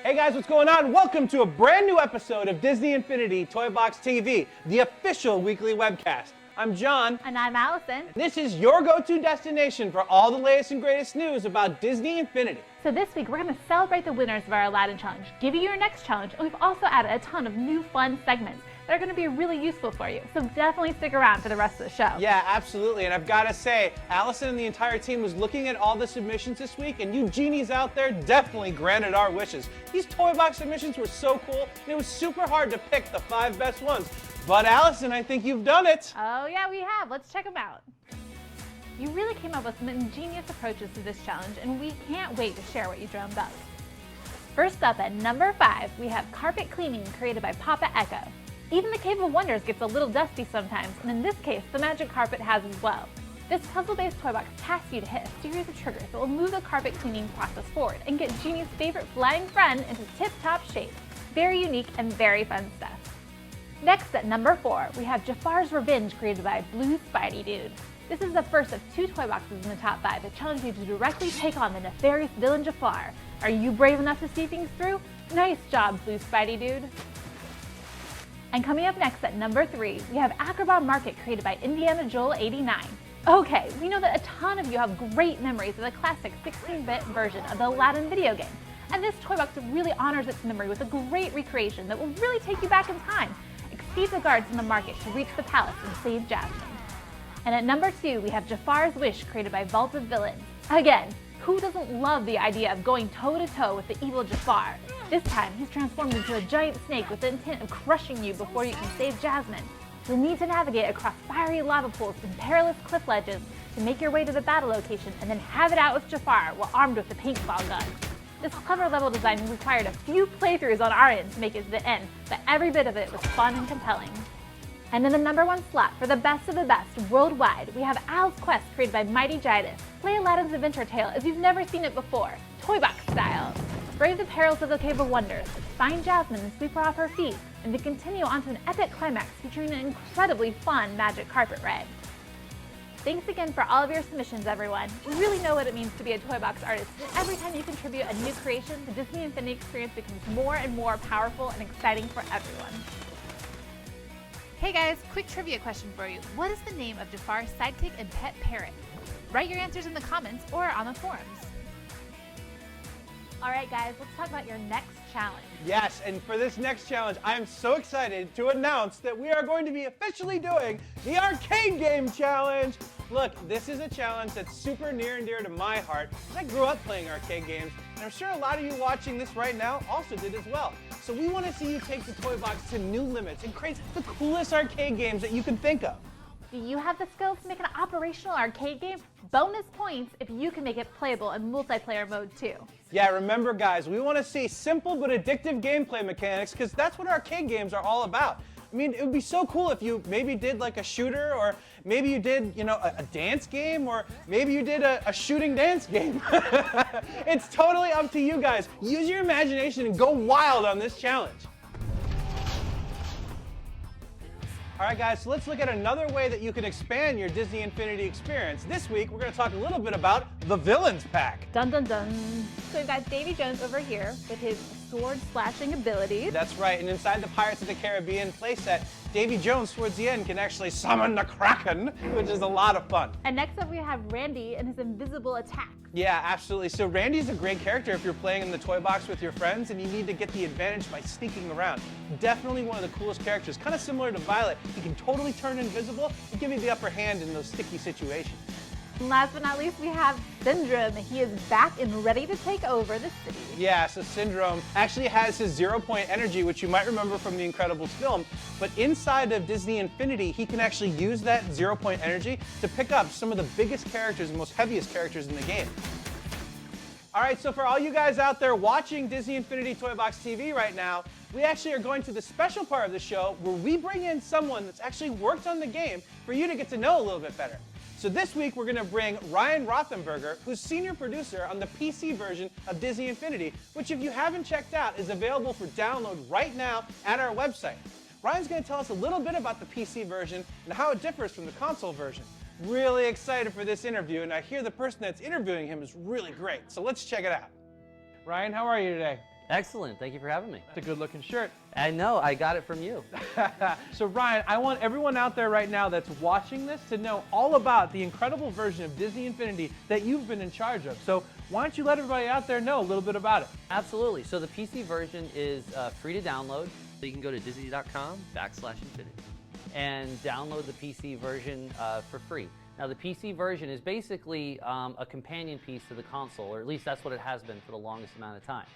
Hey guys, what's going on? Welcome to a brand new episode of Disney Infinity Toy Box TV, the official weekly webcast. I'm John. And I'm Allison. This is your go-to destination for all the latest and greatest news about Disney Infinity. So this week we're going to celebrate the winners of our Aladdin challenge, give you your next challenge, and we've also added a ton of new fun segments that are going to be really useful for you. So definitely stick around for the rest of the show. Yeah, absolutely. And I've got to say, Allison and the entire team was looking at all the submissions this week, and you genies out there definitely granted our wishes. These Toy Box submissions were so cool, and it was super hard to pick the 5 best ones. But Allison, I think you've done it. Oh yeah, we have. Let's check them out. You really came up with some ingenious approaches to this challenge, and we can't wait to share what you dreamed up. First up at number 5, we have carpet cleaning created by Papa Echo. Even the Cave of Wonders gets a little dusty sometimes, and in this case, the magic carpet has as well. This puzzle-based toy box tasks you to hit a series of triggers that will move the carpet cleaning process forward and get Genie's favorite flying friend into tip-top shape. Very unique and very fun stuff. Next at number 4, we have Jafar's Revenge created by Blue Spidey Dude. This is the first of 2 toy boxes in the top 5 that challenge you to directly take on the nefarious villain Jafar. Are you brave enough to see things through? Nice job, Blue Spidey Dude. And coming up next at number 3, we have Acrobat Market created by Indiana Joel 89. Okay, we know that a ton of you have great memories of the classic 16-bit version of the Aladdin video game. And this toy box really honors its memory with a great recreation that will really take you back in time. Exceed the guards in the market to reach the palace and save Jasmine. And at number 2, we have Jafar's Wish created by Vault of Villains. Again, who doesn't love the idea of going toe-to-toe with the evil Jafar? This time, he's transformed into a giant snake with the intent of crushing you before you can save Jasmine. You'll need to navigate across fiery lava pools and perilous cliff ledges to make your way to the battle location and then have it out with Jafar while armed with a paintball gun. This clever level design required a few playthroughs on our end to make it to the end, but every bit of it was fun and compelling. And in the number 1 slot for the best of the best worldwide, we have Al's Quest created by Mighty Gidas. Play Aladdin's adventure tale as you've never seen it before, toy box style. Brave the perils of the Cave of Wonders, find Jasmine and sweep her off her feet, and then continue onto an epic climax featuring an incredibly fun magic carpet ride. Thanks again for all of your submissions, everyone. We really know what it means to be a toy box artist, and every time you contribute a new creation, the Disney Infinity experience becomes more and more powerful and exciting for everyone. Hey guys, quick trivia question for you. What is the name of Jafar's sidekick and pet parrot? Write your answers in the comments or on the forums. All right guys, let's talk about your next challenge. Yes, and for this next challenge, I am so excited to announce that we are going to be officially doing the Arcade Game Challenge. Look, this is a challenge that's super near and dear to my heart. I grew up playing arcade games, and I'm sure a lot of you watching this right now also did as well. So we want to see you take the toy box to new limits and create the coolest arcade games that you can think of. Do you have the skills to make an operational arcade game? Bonus points if you can make it playable in multiplayer mode too. Yeah, remember guys, we want to see simple but addictive gameplay mechanics because that's what arcade games are all about. I mean, it would be so cool if you maybe did like a shooter, or maybe you did, you know, a dance game, or maybe you did a shooting dance game. It's totally up to you guys. Use your imagination and go wild on this challenge. All right, guys, so let's look at another way that you can expand your Disney Infinity experience. This week, we're going to talk a little bit about the Villains Pack. Dun dun dun. So we've got Davy Jones over here with his sword slashing abilities. That's right, and inside the Pirates of the Caribbean playset, Davy Jones, towards the end, can actually summon the Kraken, which is a lot of fun. And next up we have Randy and his invisible attack. Yeah, absolutely. So Randy's a great character if you're playing in the toy box with your friends and you need to get the advantage by sneaking around. Definitely one of the coolest characters, kind of similar to Violet. He can totally turn invisible and give you the upper hand in those sticky situations. And last but not least, we have Syndrome. He is back and ready to take over the city. Yeah, so Syndrome actually has his 0-point energy, which you might remember from the Incredibles film, but inside of Disney Infinity, he can actually use that 0-point energy to pick up some of the biggest characters and most heaviest characters in the game. All right, so for all you guys out there watching Disney Infinity Toy Box TV right now, we actually are going to the special part of the show where we bring in someone that's actually worked on the game for you to get to know a little bit better. So this week we're going to bring Ryan Rothenberger, who's senior producer on the PC version of Disney Infinity, which if you haven't checked out is available for download right now at our website. Ryan's going to tell us a little bit about the PC version and how it differs from the console version. Really excited for this interview, and I hear the person that's interviewing him is really great, so let's check it out. Ryan, how are you today? Excellent. Thank you for having me. It's a good looking shirt. I know, I got it from you. So Ryan, I want everyone out there right now that's watching this to know all about the incredible version of Disney Infinity that you've been in charge of. So why don't you let everybody out there know a little bit about it? Absolutely. So the PC version is free to download. So you can go to disney.com/infinity and download the PC version for free. Now the PC version is basically a companion piece to the console, or at least that's what it has been for the longest amount of time.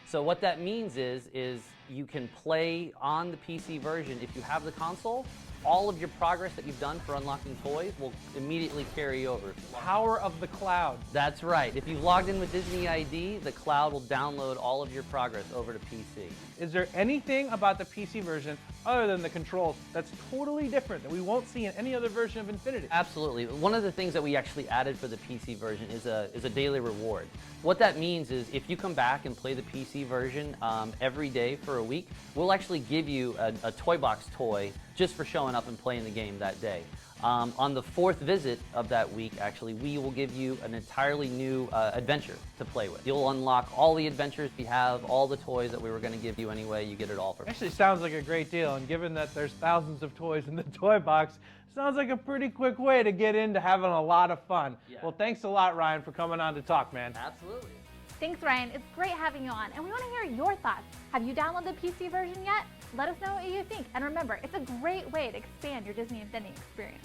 So what that means is you can play on the PC version. If you have the console, all of your progress that you've done for unlocking toys will immediately carry over. Power of the cloud. That's right. If you've logged in with Disney ID, the cloud will download all of your progress over to PC. Is there anything about the PC version other than the controls that's totally different that we won't see in any other version of Infinity? Absolutely. One of the things that we actually added for the PC version is a daily reward. What that means is if you come back and play the PC version every day for a week, we'll actually give you a Toy Box toy just for showing up and playing the game that day. On the 4th visit of that week, actually, we will give you an entirely new adventure to play with. You'll unlock all the adventures we have, all the toys that we were going to give you anyway. You get it all for free. Actually sounds like a great deal, and given that there's thousands of toys in the toy box, sounds like a pretty quick way to get into having a lot of fun. Yeah. Well, thanks a lot, Ryan, for coming on to talk, man. Absolutely. Thanks, Ryan. It's great having you on, and we want to hear your thoughts. Have you downloaded the PC version yet? Let us know what you think. And remember, it's a great way to expand your Disney Infinity experience.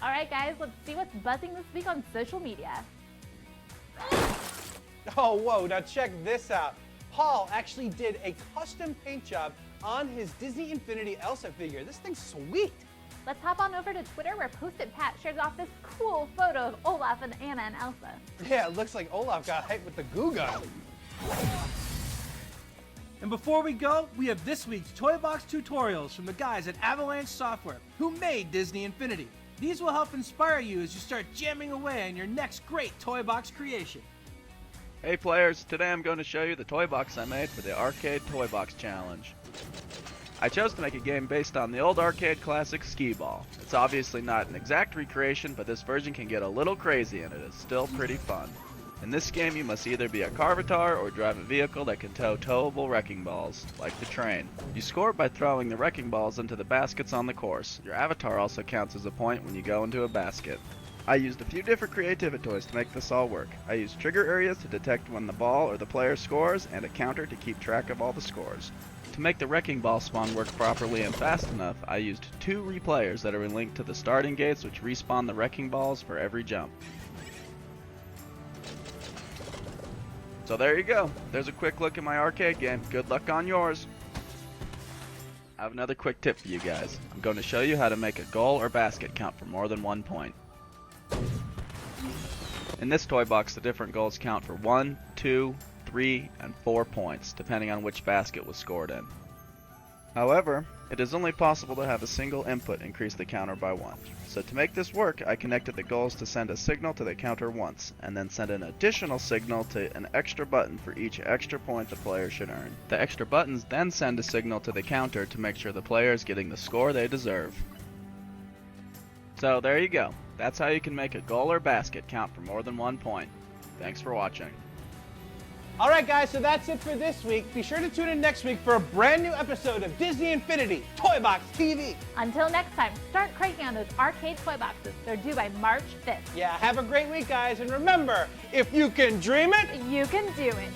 All right, guys, let's see what's buzzing this week on social media. Oh, whoa, now check this out. Paul actually did a custom paint job on his Disney Infinity Elsa figure. This thing's sweet. Let's hop on over to Twitter where Post-it Pat shares off this cool photo of Olaf and Anna and Elsa. Yeah, it looks like Olaf got hyped with the goo gun. And before we go, we have this week's Toy Box tutorials from the guys at Avalanche Software, who made Disney Infinity. These will help inspire you as you start jamming away on your next great Toy Box creation. Hey players, today I'm going to show you the toy box I made for the Arcade Toy Box Challenge. I chose to make a game based on the old arcade classic Skee-Ball. It's obviously not an exact recreation, but this version can get a little crazy and it is still pretty fun. In this game you must either be a Carvatar or drive a vehicle that can tow towable wrecking balls, like the train. You score by throwing the wrecking balls into the baskets on the course. Your avatar also counts as a point when you go into a basket. I used a few different creativity toys to make this all work. I used trigger areas to detect when the ball or the player scores, and a counter to keep track of all the scores. To make the wrecking ball spawn work properly and fast enough, I used 2 replayers that are linked to the starting gates which respawn the wrecking balls for every jump. So there you go. There's a quick look at my arcade game. Good luck on yours. I have another quick tip for you guys. I'm going to show you how to make a goal or basket count for more than 1 point. In this toy box, the different goals count for 1, 2, 3, and 4 points, depending on which basket was scored in. However, it is only possible to have a single input increase the counter by 1. So to make this work, I connected the goals to send a signal to the counter once, and then send an additional signal to an extra button for each extra point the player should earn. The extra buttons then send a signal to the counter to make sure the player is getting the score they deserve. So there you go. That's how you can make a goal or basket count for more than 1 point. Thanks for watching. All right, guys, so that's it for this week. Be sure to tune in next week for a brand new episode of Disney Infinity Toy Box TV. Until next time, start cranking on those arcade toy boxes. They're due by March 5th. Yeah, have a great week, guys. And remember, if you can dream it, You can do it.